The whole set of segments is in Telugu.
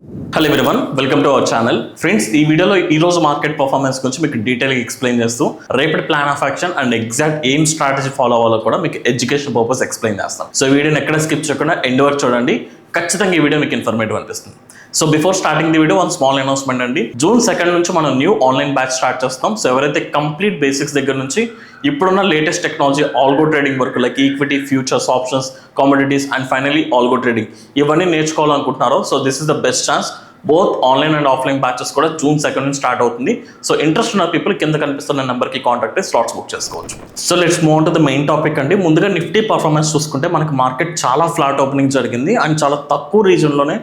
Hello everyone, welcome to our channel. Friends, ఈ వీడియోలో ఈ రోజు మార్కెట్ పర్ఫార్మెన్స్ గురించి మీకు డీటెయిల్గా ఎక్స్ప్లెయిన్ చేస్తూ రేపటి plan of action and exact ఏం స్ట్రాటజీ ఫాలో అవ్వాలో కూడా మీకు ఎడ్యుకేషన్ పర్పస్ ఎక్స్ప్లెయిన్ చేస్తాం. సో ఈ వీడియోని ఎక్కడ స్కిప్ చేయకుండా ఎండ్ వరకు చూడండి. ఖచ్చితంగా ఈ వీడియో మీకు ఇన్ఫర్మేటివ్ అనిపిస్తుంది. So before starting the video, one small announcement అండి. June 2 నుంచి మనం న్యూ ఆన్లైన్ బ్యాచ్ స్టార్ట్ చేస్తాం. సో ఎవరైతే కంప్లీట్ బేసిక్స్ దగ్గర నుంచి ఇప్పుడున్న లేటెస్ట్ టెక్నాలజీ ఆల్గో ట్రేడింగ్ వరకు, like equity, futures, options, commodities and finally algo trading ఇవన్నీ నేర్చుకోవాలనుకుంటున్నారో, so this is the best chance. Both online and offline batches కూడా June 2 నుంచి స్టార్ట్ అవుతుంది. సో ఇంట్రెస్ట్ ఉన్న పీపుల్ కింద కనిపిస్తున్న నెంబర్కి కాంటాక్ట్ అయ్యి స్లాట్స్ బుక్ చేసుకోవచ్చు. So let's move on to the main topic అండి. ముందుగా నిఫ్టీ పర్ఫార్మెన్స్ చూసుకుంటే మనకి మార్కెట్ చాలా ఫ్లాట్ ఓపెనింగ్ జరిగింది అండ్ చాలా తక్కువ రీజన్లోనే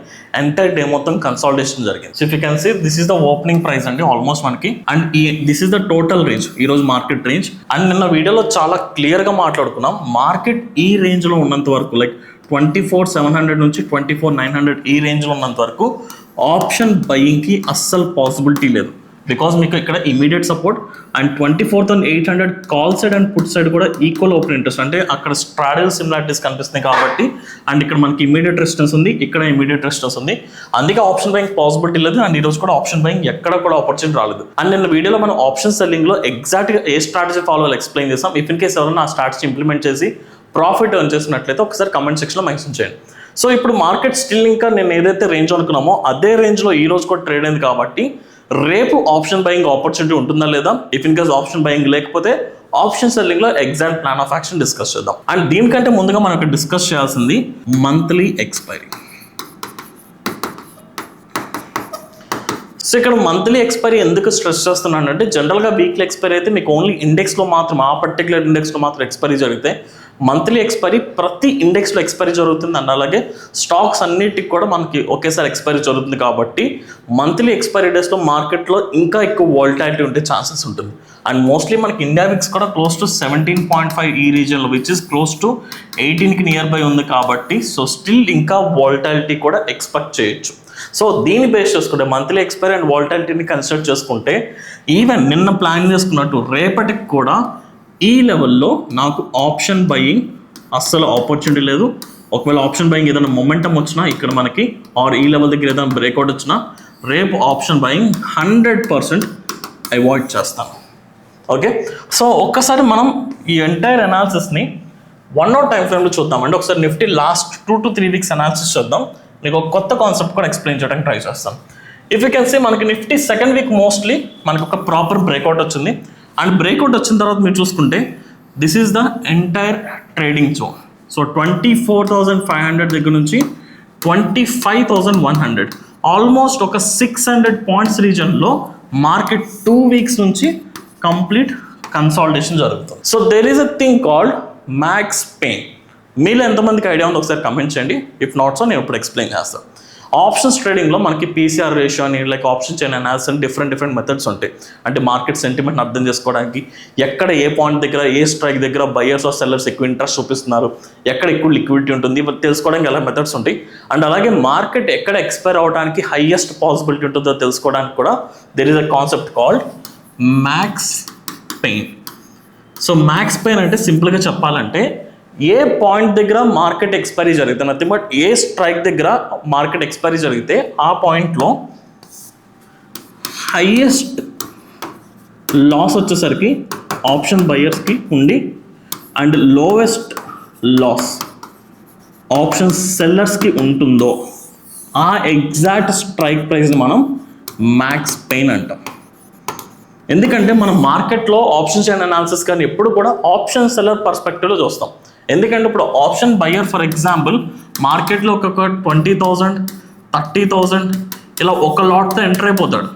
ఎంటైర్ డే మొత్తం కన్సాలిడేషన్ జరిగింది. So if you can see, this is the opening price అండి ఆల్మోస్ట్ మనకి, and this is the total range, ఈ రోజు మార్కెట్ రేంజ్. అండ్ నిన్న వీడియోలో చాలా క్లియర్గా మాట్లాడుకున్నాం, మార్కెట్ ఈ రేంజ్లో ఉన్నంత వరకు, లైక్ 24,700 నుంచి 24,900 ఈ రేంజ్లో ఉన్నంత వరకు ఆప్షన్ బయింగ్కి అస్సలు పాసిబిలిటీ లేదు. బికాస్ మీకు ఇక్కడ immediate support and 24,800 call side and put side కూడా ఈక్వల్ ఓపెన్ ఇంట్రెస్ట్, అంటే అక్కడ స్ట్రాడల్ సిమిలారిటీస్ కనిపిస్తున్నాయి కాబట్టి. అండ్ ఇక్కడ మనకి ఇమీడియట్ రెసిస్టెన్స్ ఉంది, ఇక్కడ ఇమీడియట్ రెసిస్టెన్స్ ఉంది, అందుకే ఆప్షన్ బయింగ్ పాసిబిలిటీ లేదు. అండ్ ఈ రోజు కూడా ఆప్షన్ బయింగ్ ఎక్కడ కూడా ఆపర్చునిటీ రాలేదు. అండ్ నిన్న వీడియోలో మనం ఆప్షన్ సెల్లింగ్లో ఎగ్జాక్ట్గా ఏ స్ట్రాటజీ ఫాలో అవ్వాలి ఎక్స్ప్లెయిన్ చేస్తాం. ఇఫ్ ఇన్ కేస్ ఎవరైనా ఆ స్ట్రాటజీ ఇంప్లిమెంట్ చేసి ప్రాఫిట్ ఎర్న్ చేసినట్లయితే ఒకసారి కమెంట్ సెక్షన్లో మెన్షన్ చేయండి. సో ఇప్పుడు మార్కెట్ స్టిల్ ఇంకా నేను ఏదైతే రేంజ్ అనుకున్నామో అదే రేంజ్లో ఈ రోజు కూడా ట్రేడ్ అయింది కాబట్టి రేపు ఆప్షన్ బయింగ్ ఆపర్చునిటీ ఉంటుందా లేదా, if in case option buying లేకపోతే ఆప్షన్ సెల్లింగ్లో exact plan of action discuss చేద్దాం. అండ్ దీనికంటే ముందుగా మనం డిస్కస్ చేయాల్సింది మంత్లీ ఎక్స్పైరీ. సో ఇక్కడ మంత్లీ ఎక్స్పైరీ ఎందుకు స్ట్రెస్ చేస్తున్నాను అంటే, జనరల్గా వీక్లీ ఎక్స్పైరీ అయితే మీకు ఓన్లీ ఇండెక్స్లో మాత్రం, ఆ పర్టికులర్ ఇండెక్స్లో మాత్రం ఎక్స్పైరీ జరిగితే, మంత్లీ ఎక్స్పైరీ ప్రతి ఇండెక్స్లో ఎక్స్పైరీ జరుగుతుంది అండ్ అలాగే స్టాక్స్ అన్నిటికి కూడా మనకి ఒకేసారి ఎక్స్పైరీ జరుగుతుంది కాబట్టి మంత్లీ ఎక్స్పైరీ డేస్లో మార్కెట్లో ఇంకా ఎక్కువ వాలటాలిటీ ఉండే ఛాన్సెస్ ఉంటుంది. అండ్ మోస్ట్లీ మనకి ఇండియా విక్స్ కూడా క్లోజ్ టు 17.5 ఈ రీజియన్లో, విచ్ ఇస్ క్లోజ్ టు 18కి నియర్ బై ఉంది కాబట్టి సో స్టిల్ ఇంకా వాలటాలిటీ కూడా ఎక్స్పెక్ట్ చేయొచ్చు. సో దీన్ని బేస్ చేసుకుంటే మంత్లీ ఎక్స్పైరీ అండ్ వాలటాలిటీని కన్సిడర్ చేసుకుంటే ఈవెన్ నిన్న ప్లాన్ చేసుకున్నట్టు రేపటికి కూడా ఈ లెవెల్లో నాకు ఆప్షన్ బయింగ్ అస్సలు ఆపర్చునిటీ లేదు. ఒకవేళ ఆప్షన్ బయింగ్ ఏదైనా మొమెంటం వచ్చినా ఇక్కడ మనకి, ఆర్ ఈ లెవెల్ దగ్గర ఏదైనా బ్రేక్అవుట్ వచ్చినా రేపు ఆప్షన్ బయింగ్ 100% అవాయిడ్ చేస్తాను. ఓకే, సో ఒక్కసారి మనం ఈ ఎంటైర్ అనాలిసిస్ని 1 hour టైం ఫ్రేమ్లో చూద్దామండి. ఒకసారి Nifty last 2 to 3 weeks analysis చూద్దాం. మీకు ఒక కొత్త కాన్సెప్ట్ కూడా ఎక్స్ప్లెయిన్ చేయడానికి ట్రై చేస్తాను. ఇఫ్ యూ కెన్ సీ, మనకి నిఫ్టీ సెకండ్ వీక్ మోస్ట్లీ మనకు ఒక ప్రాపర్ బ్రేక్అవుట్ వచ్చింది. అండ్ బ్రేక్అవుట్ వచ్చిన తర్వాత మీరు చూసుకుంటే this is the entire trading zone. So 24,500 దగ్గర నుంచి 25,100, ఆల్మోస్ట్ ఒక 600 పాయింట్స్ రీజన్లో మార్కెట్ 2 weeks నుంచి కంప్లీట్ కన్సాలిడేషన్ జరుగుతుంది. So there is a thing called max pain. మీలో ఎంతమందికి ఐడియా ఉందో ఒకసారి కమెంట్ చేయండి. ఇఫ్ నాట్ సో నేను ఇప్పుడు ఎక్స్ప్లెయిన్ చేస్తాను. ఆప్షన్స్ ట్రేడింగ్లో మనకి పీసీఆర్ రేషియో అని, లైక్ ఆప్షన్ చైన్ అనాలిసిస్ అని డిఫరెంట్ మెథడ్స్ ఉంటాయి. అంటే మార్కెట్ సెంటిమెంట్ని అర్థం చేసుకోవడానికి ఎక్కడ ఏ పాయింట్ దగ్గర, ఏ స్ట్రైక్ దగ్గర బయర్స్ ఆర్ సెల్లర్స్ ఎక్కువ ఇంట్రెస్ట్ చూపిస్తున్నారు, ఎక్కడ ఎక్కువ లిక్విడిటీ ఉంటుంది, ఇవి తెలుసుకోవడానికి ఎలా మెథడ్స్ ఉంటాయి. అండ్ అలాగే మార్కెట్ ఎక్కడ ఎక్స్పైర్ అవడానికి హైయెస్ట్ పాసిబిలిటీ ఉంటుందో తెలుసుకోవడానికి కూడా there is a concept called max pain. So max pain అంటే సింపుల్గా చెప్పాలంటే, ఏ పాయింట్ దగ్గర మార్కెట్ ఎక్స్పైరీ జరిగితే, నథింగ్ బట్ ఏ స్ట్రైక్ దగ్గర మార్కెట్ ఎక్స్పైరీ జరిగితే ఆ పాయింట్లో హైయెస్ట్ లాస్ వచ్చేసరికి ఆప్షన్ బయర్స్కి ఉండి అండ్ లోవెస్ట్ లాస్ ఆప్షన్ సెల్లర్స్కి ఉంటుందో ఆ ఎగ్జాక్ట్ స్ట్రైక్ ప్రైస్ని మనం మ్యాక్స్ పెయిన్ అంటాం. ఎందుకంటే మనం మార్కెట్లో ఆప్షన్ చైన్ అనాలిసిస్ కానీ ఎప్పుడు కూడా ఆప్షన్ సెల్లర్ పర్స్పెక్టివ్లో చూస్తాం. ఎందుకంటే ఇప్పుడు ఆప్షన్ బయర్ ఫర్ ఎగ్జాంపుల్ మార్కెట్లో ఒక 20,000, 30,000 ఇలా ఒక లాట్తో ఎంటర్ అయిపోతాడు.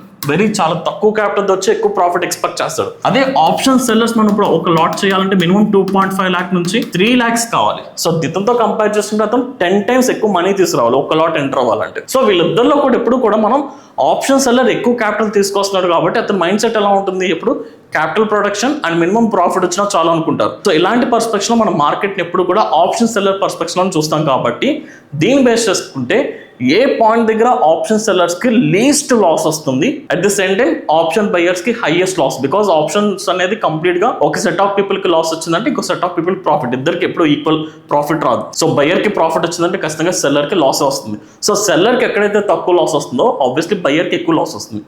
చాలా తక్కువ క్యాపిటల్తో వచ్చి ఎక్కువ ప్రాఫిట్ ఎక్స్పెక్ట్ చేస్తాడు. అదే ఆప్షన్ సెల్లర్స్ మనం ఇప్పుడు ఒక లాట్ చేయాలంటే మినిమం 2.5 lakh నుంచి 3 lakhs కావాలి. సో దీంతో కంపేర్ చేసుకుంటే అతను 10 times ఎక్కువ మనీ తీసుకురావాలి ఒక లాట్ ఎంటర్ అవ్వాలంటే. సో వీళ్ళిద్దరిలో కూడా ఎప్పుడు కూడా మనం ఆప్షన్ సెల్లర్ ఎక్కువ క్యాపిటల్ తీసుకొస్తున్నాడు కాబట్టి అతని మైండ్ సెట్ ఎలా ఉంటుంది, ఎప్పుడు capital production and minimum profit వచ్చినా చాలు అనుకుంటారు. సో ఇలాంటి పర్స్పెక్షన్ మనం మార్కెట్ని ఎప్పుడు కూడా ఆప్షన్ సెల్లర్ పర్స్పెక్షన్ చూస్తాం కాబట్టి దీన్ని బేస్ చేసుకుంటే ఏ పాయింట్ దగ్గర ఆప్షన్ సెల్లర్స్కి లీస్ట్ లాస్ వస్తుంది, at the same time option బయర్స్కి హైయెస్ట్ లాస్. బికాస్ ఆప్షన్స్ అనేది కంప్లీట్గా ఒక సెట్ ఆఫ్ పీపుల్కి లాస్ వచ్చిందంటే ఇంకో సెట్ ఆఫ్ పీపుల్ ప్రాఫిట్, ఇద్దరికి ఎప్పుడు ఈక్వల్ ప్రాఫిట్ రాదు. సో బయర్కి ప్రాఫిట్ వచ్చిందంటే ఖచ్చితంగా సెల్లర్కి లాస్ వస్తుంది. సో సెల్లర్కి ఎక్కడైతే తక్కువ లాస్ వస్తుందో ఆబ్వియస్లీ బయర్కి ఎక్కువ లాస్ వస్తుంది.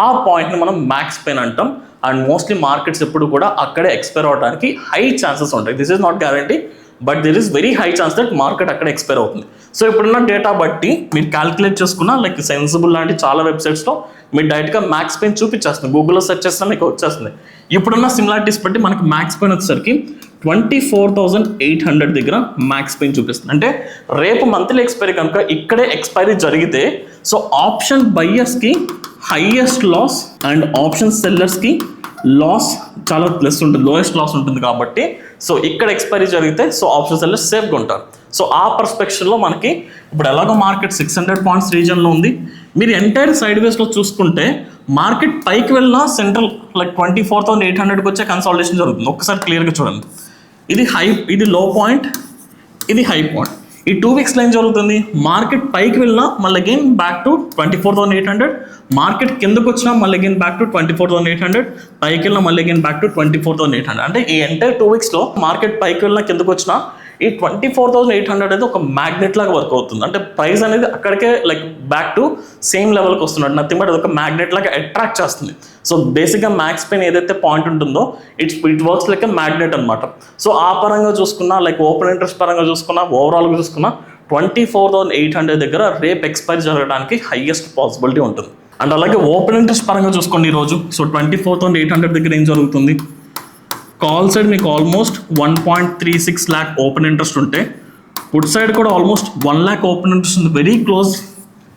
ఆ పాయింట్ని మనం మ్యాక్స్ పెయిన్ అంటాం. అండ్ మోస్ట్లీ మార్కెట్స్ ఎప్పుడు కూడా అక్కడే ఎక్స్పైర్ అవడానికి హై ఛాన్సెస్ ఉంటాయి. This is not guarantee, but there is very high chance that market అక్కడ ఎక్స్పైర్ అవుతుంది. సో ఇప్పుడున్న డేటా బట్టి మీరు క్యాల్కులేట్ చేసుకున్న లైక్ సెన్సిబుల్ లాంటి చాలా వెబ్సైట్స్లో మీరు డైరెక్ట్గా మ్యాక్స్ పెయిన్ చూపించేస్తుంది. గూగుల్లో సెర్చ్ చేస్తే మీకు వచ్చేస్తుంది. ఇప్పుడున్న సిమిలారిటీస్ బట్టి మనకి మ్యాక్స్ పెయిన్ వచ్చేసరికి 24,800 దగ్గర మ్యాక్స్ పెయిన్ చూపిస్తుంది. అంటే రేపు మంత్లీ ఎక్స్పైరీ కనుక ఇక్కడే ఎక్స్పైరీ జరిగితే సో ఆప్షన్ బయ్యర్స్కి హైయెస్ట్ లాస్ అండ్ ఆప్షన్ సెల్లర్స్కి లాస్ చాలా లెస్ ఉంటుంది, లోయెస్ట్ లాస్ ఉంటుంది. కాబట్టి సో ఇక్కడ ఎక్స్పైరీ జరిగితే సో ఆప్షన్ సెల్లర్స్ సేఫ్గా ఉంటారు. సో ఆ పర్స్పెక్షన్లో మనకి ఇప్పుడు ఎలాగో మార్కెట్ 600 పాయింట్స్ రీజన్లో ఉంది. మీరు ఎంటైర్ సైడ్ వేస్లో చూసుకుంటే మార్కెట్ పైకి వెళ్ళినా సెంట్రల్ లైక్ 24,800కి వచ్చే కన్సాలిడేషన్ జరుగుతుంది. ఒక్కసారి క్లియర్గా చూడండి. ఇది హై, ఇది లో పాయింట్, ఇది హై పాయింట్. ఈ 2 వీక్స్లో ఏం జరుగుతుంది, మార్కెట్ పైకి వెళ్ళినా మళ్ళీ అగైన్ బ్యాక్ టు 24,800, మార్కెట్ కిందకు వచ్చినా మళ్ళీ అగైన్ బ్యాక్ టు 24,800, పైకి వెళ్ళినా మళ్ళీ అగైన్ బ్యాక్ టు 24,800. అంటే ఈ ఎంటైర్ 2 వీక్స్లో మార్కెట్ పైకి వెళ్ళినా కిందకు వచ్చినా ఈ 24,800 అనేది ఒక మ్యాగ్నెట్ లాగా వర్క్ అవుతుంది. అంటే ప్రైస్ అనేది అక్కడికే లైక్ బ్యాక్ టు సేమ్ లెవెల్కి వస్తున్నాడు. నథింగ్ బట్ అది ఒక మ్యాగ్నెట్ లాగా అట్రాక్ట్ చేస్తుంది. సో బేసిక్గా మ్యాక్స్ పెయిన్ ఏదైతే పాయింట్ ఉంటుందో it works like a magnet అనమాట. సో ఆ పరంగా చూసుకున్నా లైక్ ఓపెన్ ఇంట్రెస్ట్ పరంగా చూసుకున్నా ఓవరాల్గా చూసుకున్నా 24,800 దగ్గర రేపు ఎక్స్పైరీ జరగడానికి హైయెస్ట్ పాసిబిలిటీ ఉంటుంది. అండ్ అలాగే ఓపెన్ ఇంట్రెస్ట్ పరంగా చూసుకోండి ఈరోజు. సో 24,800 దగ్గర ఏం జరుగుతుంది, కాల్ సైడ్ మీకు ఆల్మోస్ట్ 1.36 lakh ఓపెన్ ఇంట్రెస్ట్ ఉంటే పుట్ సైడ్ కూడా ఆల్మోస్ట్ 1 lakh ఓపెన్ ఇంట్రెస్ట్ ఉంది, very close.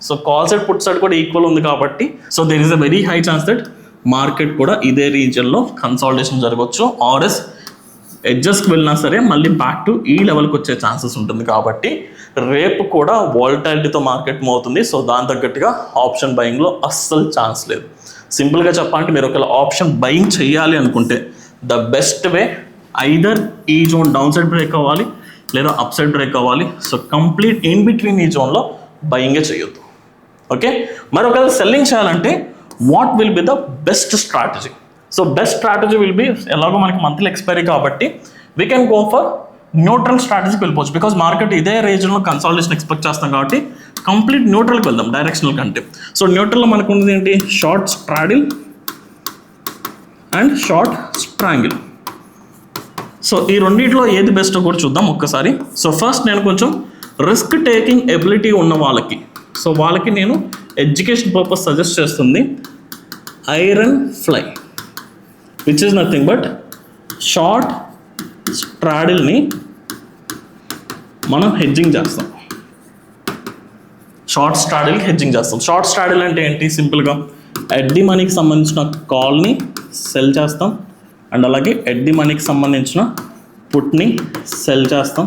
So call side put side కూడా ఈక్వల్ ఉంది కాబట్టి so there is a very high chance that market కూడా ఇదే రీజియన్లో కన్సాలిడేషన్ జరగవచ్చు. ఆర్ఎస్ ఎడ్జస్ట్కి వెళ్ళినా సరే మళ్ళీ బ్యాక్ టు ఈ లెవెల్కి వచ్చే ఛాన్సెస్ ఉంటుంది. కాబట్టి రేపు కూడా వాలటాలిటీతో మార్కెట్ మూవ్ అవుతుంది. సో దాని తగ్గట్టుగా ఆప్షన్ బయింగ్లో అస్సలు ఛాన్స్ లేదు. సింపుల్గా చెప్పాలంటే మీరు ఒకవేళ ఆప్షన్ బయింగ్ చేయాలి అనుకుంటే ద బెస్ట్ వే ఐదర్ ఈ జోన్ డౌన్ సైడ్ బ్రేక్ అవ్వాలి లేదా అప్ సైడ్ బ్రేక్ అవ్వాలి. సో కంప్లీట్ ఇన్ బిట్వీన్ ఈ జోన్లో బయింగే చేయొద్దు. ఓకే, మరి ఒకవేళ సెల్లింగ్ చేయాలంటే what will be the best strategy? So best strategy will be ఎలాగో మనకి మంత్లీ ఎక్స్పైరీ కాబట్టి we can go for neutral స్ట్రాటజీకి వెళ్ళిపోవచ్చు. బికాజ్ మార్కెట్ ఇదే రీజన్లో కన్సాలిడేషన్ ఎక్స్పెక్ట్ చేస్తాం కాబట్టి కంప్లీట్ న్యూట్రల్కి వెళ్దాం డైరెక్షనల్ కంటే. సో న్యూట్రల్లో మనకు ఉన్నది ఏంటి, short straddle and short స్ట్రాంగిల్. So ఈ రెండింటిలో ఏది బెస్ట్ కూడా చూద్దాం ఒక్కసారి. సో ఫస్ట్ నేను కొంచెం రిస్క్ టేకింగ్ ఎబిలిటీ ఉన్న వాళ్ళకి, సో వాళ్ళకి నేను ఎడ్యుకేషన్ పర్పస్ సజెస్ట్ చేస్తుంది iron fly, which is nothing but short స్ట్రాడిల్ని మనం హెడ్జింగ్ చేస్తాం. షార్ట్ స్ట్రాడిల్కి హెడ్జింగ్ చేస్తాం. షార్ట్ స్ట్రాడిల్ అంటే ఏంటి, సింపుల్గా ఎట్ ది మనీకి సంబంధించిన కాల్ని సెల్ చేస్తాం అండ్ అలాగే ఎట్ ది మనీకి సంబంధించిన పుట్ని సెల్ చేస్తాం.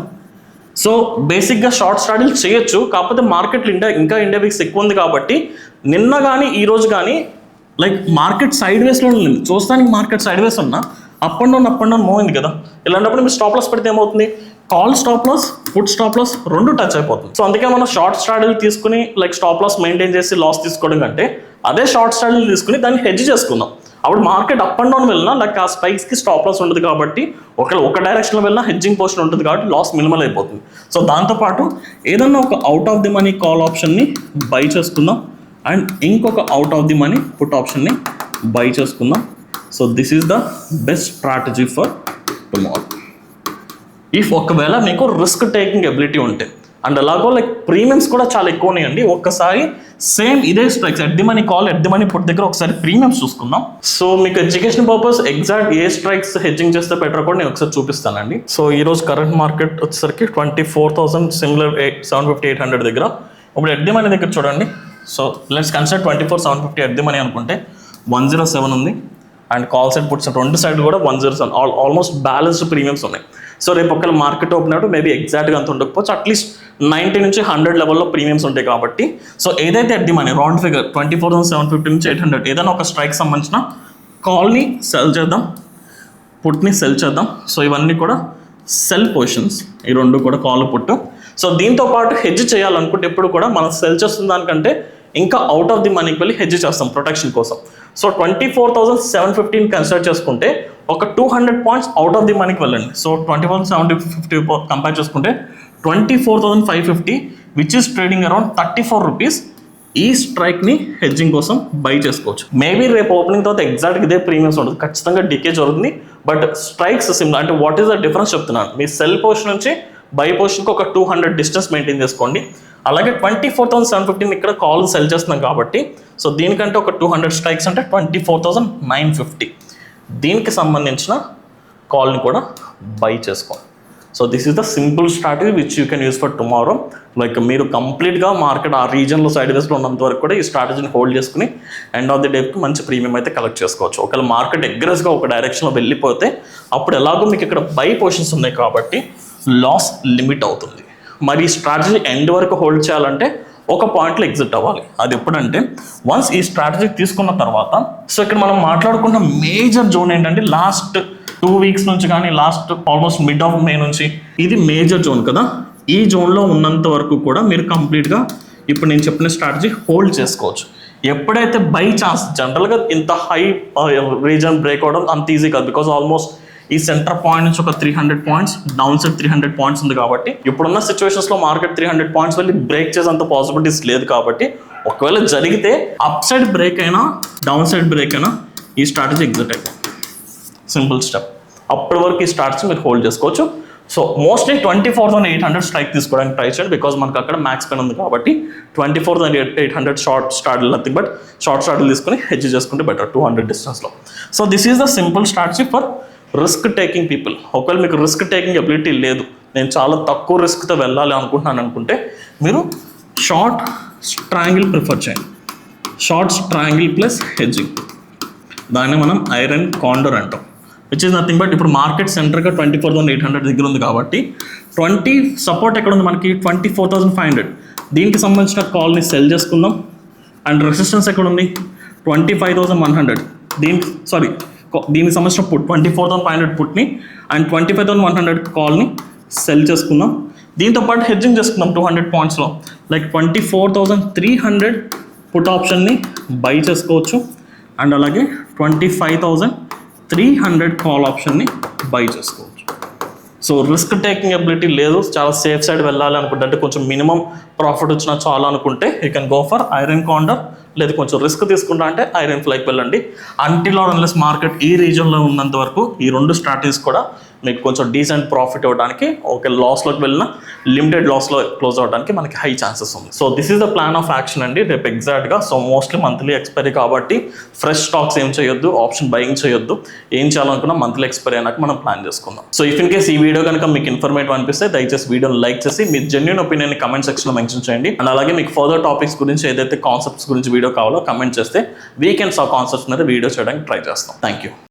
సో బేసిక్గా షార్ట్ స్ట్రాడిల్ చేయొచ్చు, కాకపోతే మార్కెట్లో ఇండియా వీక్స్ ఎక్కువ ఉంది కాబట్టి నిన్న కానీ ఈరోజు కానీ లైక్ మార్కెట్ సైడ్ వేస్లో ఉంది. చూస్తానికి మార్కెట్ సైడ్ వేస్ ఉన్నా అప్ అండ్ డౌన్ మూవ్ అయింది కదా. ఇలాంటప్పుడు మీరు స్టాప్ లాస్ పెడితే ఏమవుతుంది, call stop loss put stop loss రెండు టచ్ అయిపోతుంది. సో అందుకే మనం షార్ట్ స్ట్రాడిల్ తీసుకుని లైక్ స్టాప్ లాస్ మెయింటైన్ చేసి లాస్ తీసుకోవడం కంటే అదే షార్ట్ స్ట్రాడిల్ తీసుకుని దాన్ని హెడ్జ్ చేసుకుందాం. అప్పుడు మార్కెట్ అప్ అండ్ డౌన్ వెళ్ళినా లైక్ ఆ స్పైక్స్కి స్టాప్ లాస్ ఉంటుంది కాబట్టి ఒక డైరెక్షన్లో వెళ్ళినా హెడ్జింగ్ పోర్షన్ ఉంటుంది కాబట్టి లాస్ మినిమల్ అయిపోతుంది. సో దాంతోపాటు ఏదన్నా ఒక out of the money call ఆప్షన్ని బై చేసుకుందాం అండ్ ఇంకొక out of the money put ఆప్షన్ని బై చేసుకుందాం. So this is the best strategy for tomorrow if ఒకవేళ మీకు రిస్క్ టేకింగ్ ఎబిలిటీ ఉంటే. అండ్ అలాగో లైక్ ప్రీమియమ్స్ కూడా చాలా ఎక్కువ ఉన్నాయండి. ఒక్కసారి సేమ్ ఇదే strikes at the money call at the money put దగ్గర ఒకసారి ప్రీమియమ్స్ చూసుకుందాం. సో మీకు ఎడ్యుకేషన్ పర్పస్ ఎగ్జాక్ట్ ఏ స్ట్రైక్స్ హెడ్జింగ్ చేస్తే బెటర్ కూడా నేను ఒకసారి చూపిస్తానండి. సో ఈరోజు కరెంట్ మార్కెట్ వచ్చేసరికి 24,000 సిమిలర్ 750-800 దగ్గర. ఇప్పుడు ఎట్ ది మనీ దగ్గర చూడండి. So let's consider 24,750 at the money అనుకుంటే 107 ఉంది అండ్ కాల్ సైడ్ పుట్స్ రెండు సైడ్ కూడా 107 ఆల్మోస్ట్ బ్యాలెన్స్డ్ ప్రీమియమ్స్ ఉన్నాయి. సో రేపు ఒకవేళ మార్కెట్ ఓపెన్ అవుట్ మేబీ ఎగ్జాక్ట్గా అంత ఉండకపోవచ్చు, అట్లీస్ట్ 90 నుంచి 100 లెవెల్లో ప్రీమియమ్స్ ఉంటాయి కాబట్టి సో ఏదైతే at the money round figure 24,750 నుంచి 800 ఏదైనా ఒక స్ట్రైక్ సంబంధించిన కాల్ని సెల్ చేద్దాం, పుట్ని సెల్ చేద్దాం. సో ఇవన్నీ కూడా సెల్ పొజిషన్స్, ఈ రెండు కూడా కాల్ పుట్. సో దీంతో పాటు హెడ్జ్ చేయాలనుకుంటే ఎప్పుడు కూడా మనం సెల్ చేస్తున్న దానికంటే ఇంకా అవుట్ ఆఫ్ ది మనీకి వెళ్ళి హెడ్జ్ చేస్తాం ప్రొటెక్షన్ కోసం. సో 24,715 కన్సిడర్ చేసుకుంటే ఒక 200 పాయింట్స్ అవుట్ ఆఫ్ ది మనీకి వెళ్ళండి. సో 24,750 కంపేర్ చేసుకుంటే 24,550 which is trading around 34 rupees. ఈ స్ట్రైక్ని హెడ్జింగ్ కోసం బై చేసుకోవచ్చు. మేబీ రేపు ఓపెనింగ్ తర్వాత ఎగ్జాక్ట్ ఇదే ప్రీమియమ్స్ ఉంటుంది, ఖచ్చితంగా డికే జరుగుతుంది. But strikes similar. అంటే వాట్ ఈస్ ద డిఫరెన్స్ చెప్తున్నాను. మీ సెల్ పొజిషన్ నుంచి బై పొజిషన్కి ఒక 200 డిస్టెన్స్ మెయింటైన్ చేసుకోండి. అలాగే 24,715 ఇక్కడ కాల్ సెల్ చేస్తున్నాం కాబట్టి సో దీనికంటే ఒక 200 స్ట్రైక్స్ అంటే 24,950 దీనికి సంబంధించిన కాల్ని కూడా బై చేసుకోండి. So this is the simple strategy which you can use for tomorrow. Like మీరు కంప్లీట్గా మార్కెట్ ఆ రీజన్లో సైడ్ వేస్లో ఉన్నంత వరకు కూడా ఈ స్ట్రాటజీని హోల్డ్ చేసుకుని ఎండ్ ఆఫ్ ది డేకి మంచి ప్రీమియం అయితే కలెక్ట్ చేసుకోవచ్చు. ఒకవేళ మార్కెట్ అగ్రెసివ్గా ఒక డైరెక్షన్లో వెళ్ళిపోతే అప్పుడు ఎలాగో మీకు ఇక్కడ బై పొజిషన్స్ ఉన్నాయి కాబట్టి లాస్ లిమిట్ అవుతుంది. మరి ఈ స్ట్రాటజీ ఎండ్ వరకు హోల్డ్ చేయాలంటే ఒక పాయింట్లో ఎగ్జిట్ అవ్వాలి. అది ఎప్పుడంటే వన్స్ ఈ స్ట్రాటజీ తీసుకున్న తర్వాత సో ఇక్కడ మనం మాట్లాడుకున్న మేజర్ జోన్ ఏంటంటే లాస్ట్ 2 వీక్స్ నుంచి కానీ last almost mid of May నుంచి ఇది మేజర్ జోన్ కదా. ఈ జోన్లో ఉన్నంత వరకు కూడా మీరు కంప్లీట్గా ఇప్పుడు నేను చెప్పిన స్ట్రాటజీ హోల్డ్ చేసుకోవచ్చు. ఎప్పుడైతే బై ఛాన్స్ జనరల్గా ఇంత హై రీజన్ బ్రేక్ అవడం అంత ఈజీ కాదు. బికాజ్ ఆల్మోస్ట్ ఈ సెంటర్ పాయింట్ నుంచి ఒక 300 పాయింట్స్ డౌన్ సైడ్ 300 పాయింట్స్ ఉంది కాబట్టి ఇప్పుడున్న సిచ్యువేషన్స్లో మార్కెట్ 300 పాయింట్స్ వెళ్ళి బ్రేక్ చేసేంత పాసిబిలిటీస్ లేదు కాబట్టి ఒకవేళ జరిగితే అప్ సైడ్ బ్రేక్ అయినా డౌన్ సైడ్ బ్రేక్ అయినా ఈ స్ట్రాటజీ ఎగ్జిట్ అయిపోయింది. Simple step. అప్పటి వరకు ఈ స్టార్ట్స్ మీరు హోల్డ్ చేసుకోవచ్చు. సో మోస్ట్లీ 24,800 స్ట్రైక్ తీసుకోవడానికి ట్రై చేయండి. బికాజ్ మనకు అక్కడ మ్యాక్స్ పెన్ ఉంది కాబట్టి 24,800 short straddle nothing but short స్టార్ట్లు తీసుకుని హెడ్జ్ చేసుకుంటే బెటర్ 200 డిస్టెన్స్లో. So this is the simple strategy for risk taking people. ఒకవేళ మీకు రిస్క్ టేకింగ్ ఎబిలిటీ లేదు, నేను చాలా తక్కువ రిస్క్తో వెళ్ళాలి అనుకుంటున్నాను అనుకుంటే మీరు షార్ట్ ట్రయాంగిల్ ప్రిఫర్ చేయండి. షార్ట్ ట్రయాంగిల్ ప్లస్ హెడ్జింగ్, దాన్ని మనం ఐరన్ కాండర్ అంటాం. విచ్ ఈస్ నథింగ్ బట్ ఇప్పుడు మార్కెట్ సెంటర్గా 24,800 దగ్గర ఉంది కాబట్టి 20 సపోర్ట్ ఎక్కడ ఉంది మనకి 24,500. దీనికి సంబంధించిన కాల్ని సెల్ చేసుకుందాం. అండ్ రెసిస్టెన్స్ ఎక్కడ ఉంది 25,100. దీనికి సంబంధించిన పుట్ 24,500 పుట్ని అండ్ 25,100 కాల్ని సెల్ చేసుకుందాం. దీంతోపాటు హెడ్జింగ్ చేసుకుందాం 200 పాయింట్స్లో. లైక్ 24,300 పుట్ ఆప్షన్ని బై చేసుకోవచ్చు. అండ్ అలాగే 25,300 కాల్ ఆప్షన్ని బై చేసుకోవచ్చు. సో రిస్క్ టేకింగ్ ఎబిలిటీ లేదు, చాలా సేఫ్ సైడ్ వెళ్ళాలి అనుకుంటే, అంటే కొంచెం మినిమం ప్రాఫిట్ వచ్చినా చాలా అనుకుంటే you can go for iron condor. లేదు కొంచెం రిస్క్ తీసుకుంటా అంటే ఐరన్ ఫ్లైకి వెళ్ళండి. అంటిల్ ఆర్ అన్లెస్ మార్కెట్ ఈ రీజన్లో ఉన్నంత వరకు ఈ రెండు స్ట్రాటజీస్ కూడా మీకు కొంచెం డీసెంట్ ప్రాఫిట్ అవ్వడానికి, ఒక లాస్లోకి వెళ్ళిన లిమిటెడ్ లాస్లో క్లోజ్ అవ్వడానికి మనకి హై ఛాన్సెస్ ఉంది. So this is the plan of action అండి రేపు ఎగ్జాక్ట్గా. సో మోస్ట్లీ మంత్లీ ఎక్స్పైరీ కాబట్టి ఫ్రెష్ స్టాక్స్ ఏం చేయొద్దు, ఆప్షన్ బయింగ్ చేయొద్దు. ఏం చేయాలనుకున్నా మంత్లీ ఎక్స్పైరీ అయినాక మనం ప్లాన్ చేసుకుందాం. సో ఇఫ్ ఇన్ కేస్ ఈ వీడియో కనుక మీకు ఇన్ఫర్మేటివ్ అనిపిస్తే దయచేసి వీడియోని లైక్ చేసి మీ జెన్యూన్ ఒపీనియన్ కమెంట్ సెక్షన్లో మెన్షన్ చేయండి. అండ్ అలాగే మీకు ఫర్దర్ టాపిక్స్ గురించి ఏదైతే కాన్సెప్ట్స్ గురించి వీడియో కావాలో కమెంట్ చేస్తే వీకెండ్స్ ఆ కాన్సెప్ట్స్ మీద వీడియో చేయడానికి ట్రై చేస్తాం. Thank you.